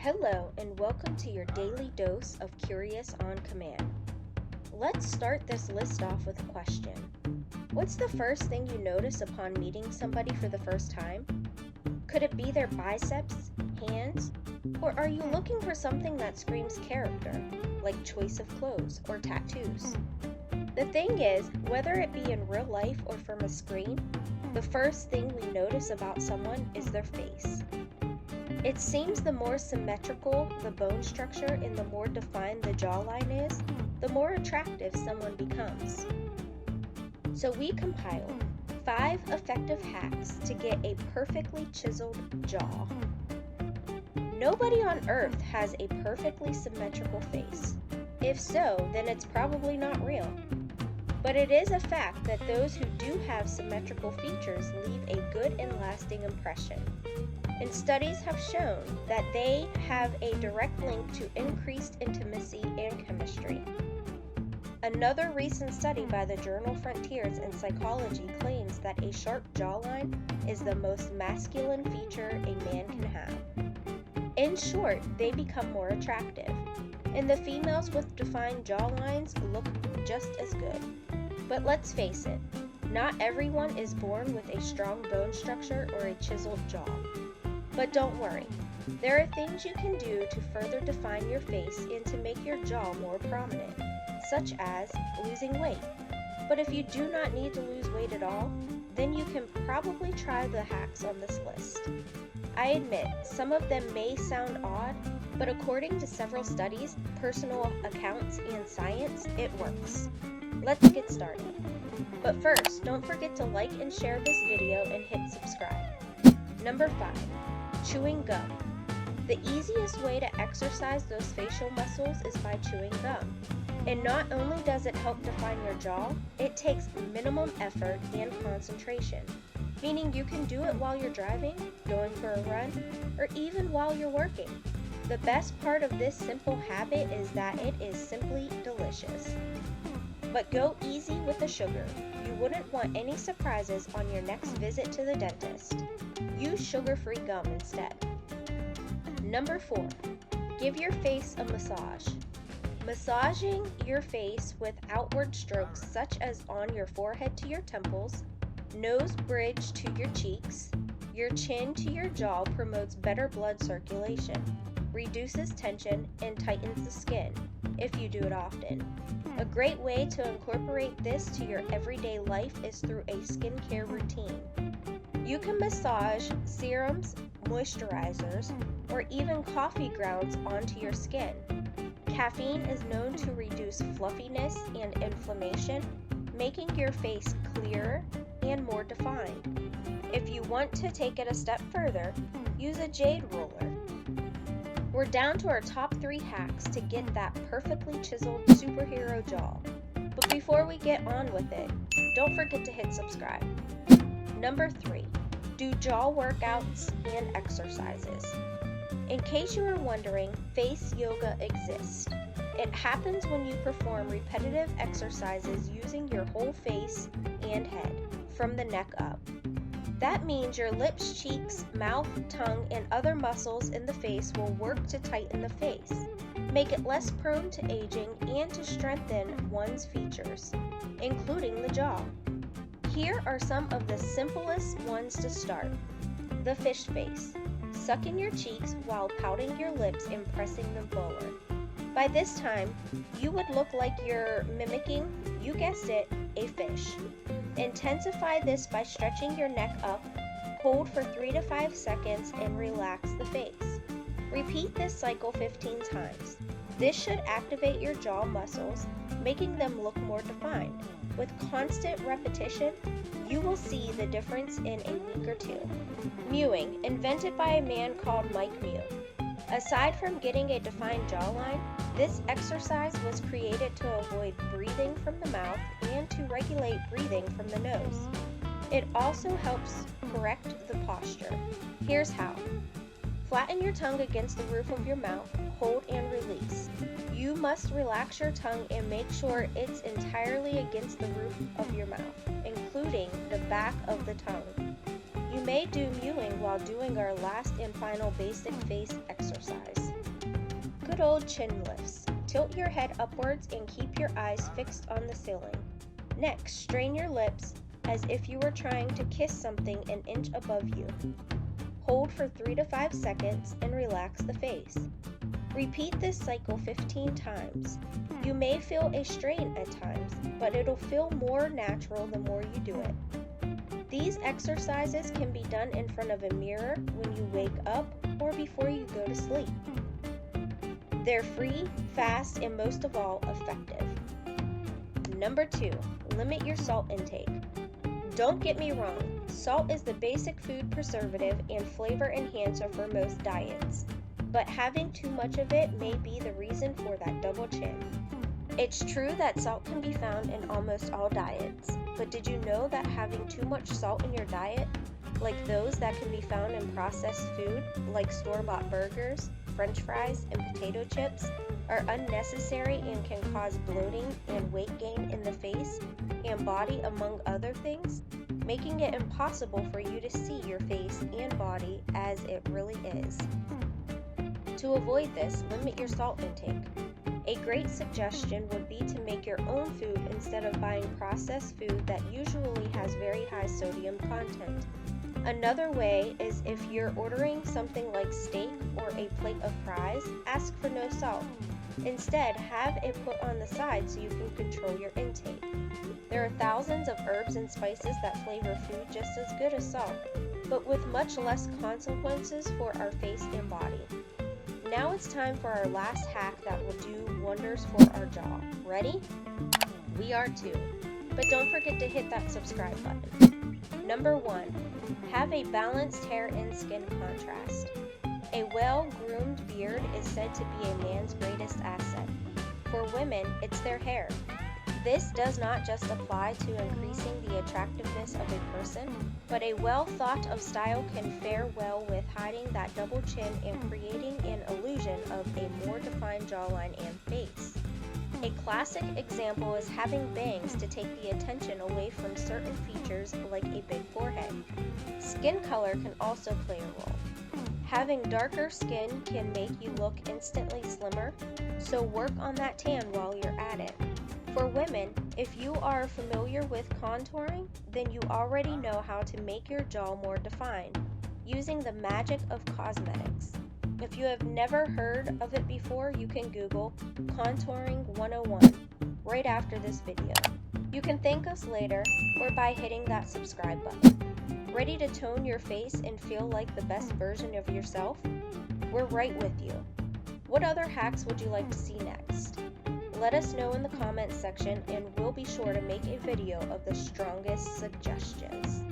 Hello, and welcome to your daily dose of Curious on Command. Let's start this list off with a question. What's the first thing you notice upon meeting somebody for the first time? Could it be their biceps, hands, or are you looking for something that screams character, like choice of clothes or tattoos? The thing is, whether it be in real life or from a screen, the first thing we notice about someone is their face. It seems the more symmetrical the bone structure and the more defined the jawline is, the more attractive someone becomes. So we compiled 5 effective hacks to get a perfectly chiseled jaw. Nobody on earth has a perfectly symmetrical face. If so, then it's probably not real. But it is a fact that those who do have symmetrical features leave a good and lasting impression. And studies have shown that they have a direct link to increased intimacy and chemistry. Another recent study by the journal Frontiers in Psychology claims that a sharp jawline is the most masculine feature a man can have. In short, they become more attractive, and the females with defined jawlines look just as good. But let's face it, not everyone is born with a strong bone structure or a chiseled jaw. But don't worry, there are things you can do to further define your face and to make your jaw more prominent, such as losing weight. But if you do not need to lose weight at all, then you can probably try the hacks on this list. I admit, some of them may sound odd, but according to several studies, personal accounts, and science, it works. Let's get started. But first, don't forget to like and share this video and hit subscribe. Number 5. Chewing gum. The easiest way to exercise those facial muscles is by chewing gum. And not only does it help define your jaw, it takes minimum effort and concentration, meaning you can do it while you're driving, going for a run, or even while you're working. The best part of this simple habit is that it is simply delicious. But go easy with the sugar. You wouldn't want any surprises on your next visit to the dentist. Use sugar-free gum instead. Number 4. Give your face a massage. Massaging your face with outward strokes such as on your forehead to your temples, nose bridge to your cheeks, your chin to your jaw promotes better blood circulation, reduces tension, and tightens the skin if you do it often. A great way to incorporate this to your everyday life is through a skincare routine. You can massage serums, moisturizers, or even coffee grounds onto your skin. Caffeine is known to reduce fluffiness and inflammation, making your face clearer and more defined. If you want to take it a step further, use a jade roller. We're down to our top 3 hacks to get that perfectly chiseled superhero jaw. But before we get on with it, don't forget to hit subscribe. Number 3. Do jaw workouts and exercises. In case you are wondering, face yoga exists. It happens when you perform repetitive exercises using your whole face and head, from the neck up. That means your lips, cheeks, mouth, tongue, and other muscles in the face will work to tighten the face, make it less prone to aging, and to strengthen one's features, including the jaw. Here are some of the simplest ones to start. The fish face. Suck in your cheeks while pouting your lips and pressing them forward. By this time, you would look like you're mimicking, you guessed it, a fish. Intensify this by stretching your neck up, hold for 3 to 5 seconds, and relax the face. Repeat this cycle 15 times. This should activate your jaw muscles, making them look more defined. With constant repetition, you will see the difference in a week or 2. Mewing, invented by a man called Mike Mew. Aside from getting a defined jawline, this exercise was created to avoid breathing from the mouth and to regulate breathing from the nose. It also helps correct the posture. Here's how. Flatten your tongue against the roof of your mouth, hold and release. You must relax your tongue and make sure it's entirely against the roof of your mouth, including the back of the tongue. You may do mewing while doing our last and final basic face exercise. Good old chin lifts. Tilt your head upwards and keep your eyes fixed on the ceiling. Next, strain your lips as if you were trying to kiss something an inch above you. Hold for 3 to 5 seconds and relax the face. Repeat this cycle 15 times. You may feel a strain at times, but it'll feel more natural the more you do it. These exercises can be done in front of a mirror when you wake up or before you go to sleep. They're free, fast, and most of all, effective. Number 2, limit your salt intake. Don't get me wrong, salt is the basic food preservative and flavor enhancer for most diets, but having too much of it may be the reason for that double chin. It's true that salt can be found in almost all diets, but did you know that having too much salt in your diet, like those that can be found in processed food like store-bought burgers, French fries, and potato chips, are unnecessary and can cause bloating and weight gain in the face and body, among other things, making it impossible for you to see your face and body as it really is. To avoid this, limit your salt intake. A great suggestion would be to make your own food instead of buying processed food that usually has very high sodium content. Another way is if you're ordering something like steak or a plate of fries, ask for no salt. Instead, have it put on the side so you can control your intake. There are thousands of herbs and spices that flavor food just as good as salt, but with much less consequences for our face and body. Now it's time for our last hack that will do wonders for our jaw. Ready? We are too. But don't forget to hit that subscribe button. Number 1, have a balanced hair and skin contrast. A well-groomed beard is said to be a man's greatest asset. For women, it's their hair. This does not just apply to increasing the attractiveness of a person, but a well-thought-of style can fare well with hiding that double chin and creating an illusion of a more defined jawline and face. A classic example is having bangs to take the attention away from certain features like a big forehead. Skin color can also play a role. Having darker skin can make you look instantly slimmer, so work on that tan while you're at it. For women, if you are familiar with contouring, then you already know how to make your jaw more defined, using the magic of cosmetics. If you have never heard of it before, you can Google Contouring 101 right after this video. You can thank us later or by hitting that subscribe button. Ready to tone your face and feel like the best version of yourself? We're right with you. What other hacks would you like to see next? Let us know in the comments section and we'll be sure to make a video of the strongest suggestions.